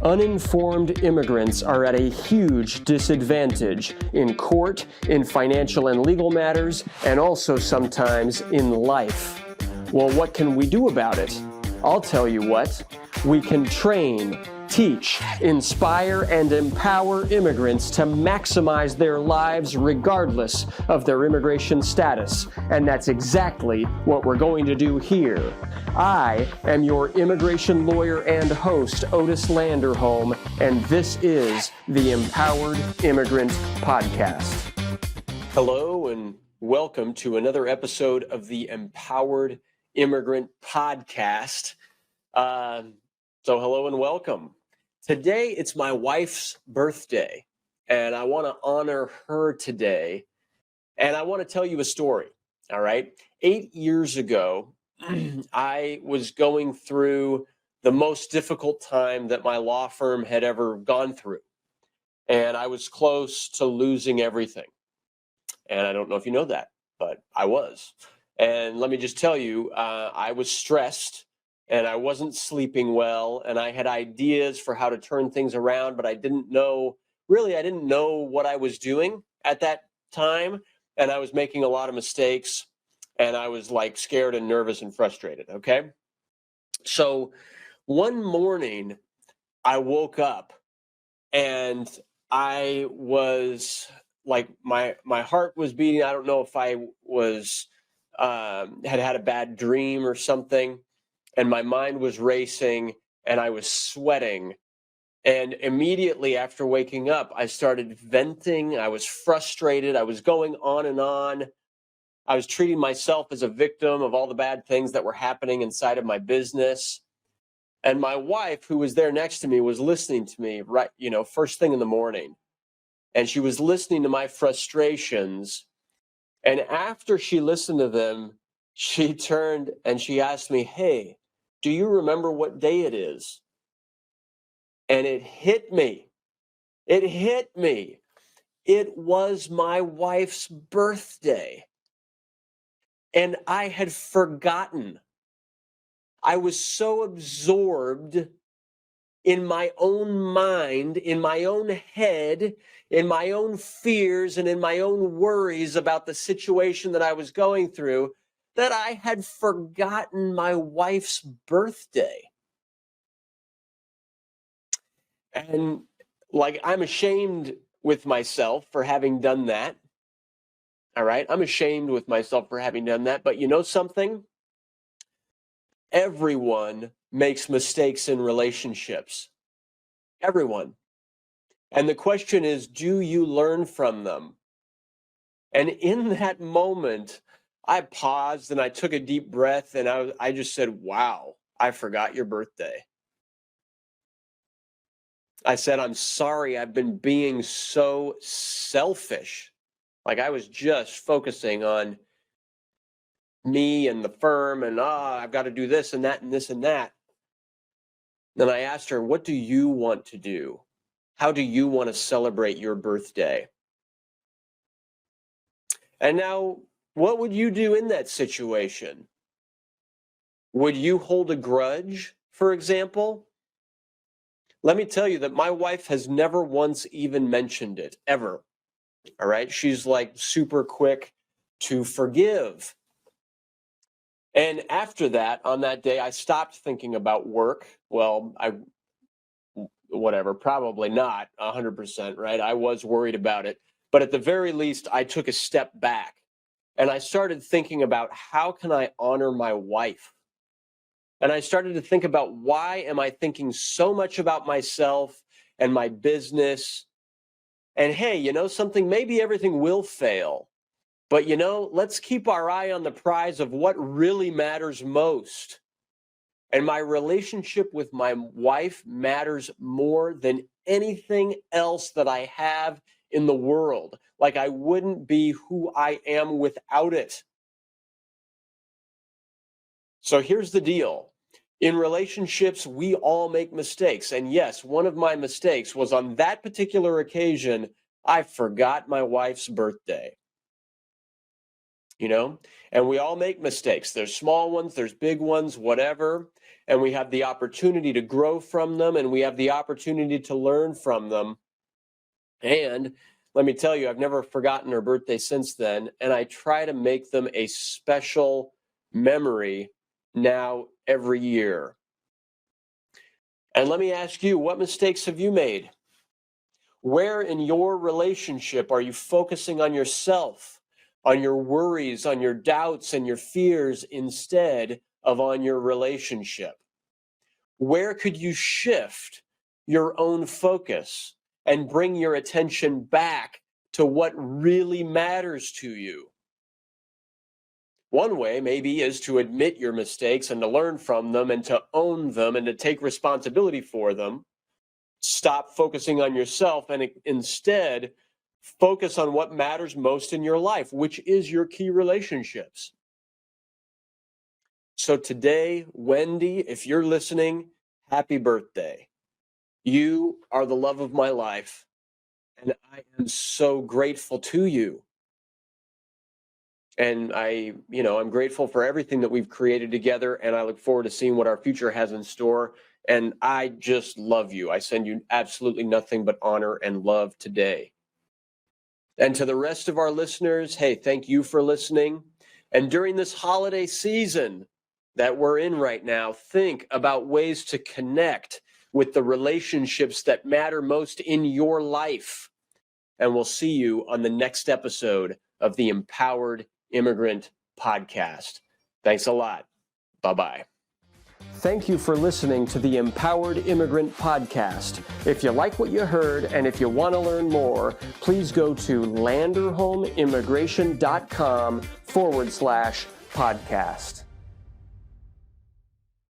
Uninformed immigrants are at a huge disadvantage in court, in financial and legal matters, and also sometimes in life. Well, what can we do about it? I'll tell you what. We can train, teach, inspire, and empower immigrants to maximize their lives regardless of their immigration status. And that's exactly what we're going to do here. I am your immigration lawyer and host, Otis Landerholm, and this is the Empowered Immigrant Podcast. Hello, and welcome to another episode of the Empowered Immigrant Podcast. So hello and welcome. Today, it's my wife's birthday, and I want to honor her today, and I want to tell you a story, all right? 8 years ago, I was going through the most difficult time that my law firm had ever gone through, and I was close to losing everything. And I don't know if you know that, but I was. And let me just tell you, I was stressed, and I wasn't sleeping well, and I had ideas for how to turn things around, but I didn't know what I was doing at that time, and I was making a lot of mistakes, and I was like scared and nervous and frustrated, okay? So one morning, I woke up, and I was like, my heart was beating. I don't know if I was had a bad dream or something, and my mind was racing, and I was sweating. And immediately after waking up, I started venting. I was frustrated. I was going on and on. I was treating myself as a victim of all the bad things that were happening inside of my business. And my wife, who was there next to me, was listening to me first thing in the morning. And she was listening to my frustrations. And after she listened to them, she turned and she asked me, "Hey, do you remember what day it is?" And it hit me. It hit me. It was my wife's birthday. And I had forgotten. I was so absorbed in my own mind, in my own head, in my own fears, and in my own worries about the situation that I was going through, that I had forgotten my wife's birthday. And I'm ashamed with myself for having done that. All right. I'm ashamed with myself for having done that. But you know something? Everyone makes mistakes in relationships. Everyone. And the question is, do you learn from them? And in that moment, I paused and I took a deep breath and I just said, "Wow, I forgot your birthday." I said, "I'm sorry, I've been being so selfish." Like I was just focusing on me and the firm and, I've got to do this and that and this and that. Then I asked her, "What do you want to do? How do you want to celebrate your birthday?" And now, what would you do in that situation? Would you hold a grudge, for example? Let me tell you that my wife has never once even mentioned it, ever. All right? She's like super quick to forgive. And after that, on that day, I stopped thinking about work. Well, probably not 100%, right? I was worried about it. But at the very least, I took a step back and I started thinking about how can I honor my wife? And I started to think about, why am I thinking so much about myself and my business? And hey, you know something? Maybe everything will fail. But let's keep our eye on the prize of what really matters most. And my relationship with my wife matters more than anything else that I have in the world. Like I wouldn't be who I am without it. So here's the deal. In relationships, we all make mistakes. And yes, one of my mistakes was on that particular occasion, I forgot my wife's birthday. And we all make mistakes. There's small ones, there's big ones, whatever. and we have the opportunity to grow from them, and we have the opportunity to learn from them. And let me tell you, I've never forgotten her birthday since then, and I try to make them a special memory now every year. And let me ask you, what mistakes have you made? Where in your relationship are you focusing on yourself, on your worries, on your doubts and your fears instead of on your relationship? Where could you shift your own focus and bring your attention back to what really matters to you? One way maybe is to admit your mistakes and to learn from them and to own them and to take responsibility for them. Stop focusing on yourself and instead focus on what matters most in your life, which is your key relationships. So today, Wendy, if you're listening, happy birthday. You are the love of my life, and I am so grateful to you. And I'm grateful for everything that we've created together, and I look forward to seeing what our future has in store. And I just love you. I send you absolutely nothing but honor and love today. And to the rest of our listeners, hey, thank you for listening. And during this holiday season that we're in right now, think about ways to connect with the relationships that matter most in your life. And we'll see you on the next episode of the Empowered Immigrant Podcast. Thanks a lot. Bye-bye. Thank you for listening to the Empowered Immigrant Podcast. If you like what you heard and if you want to learn more, please go to landerholmimmigration.com/podcast.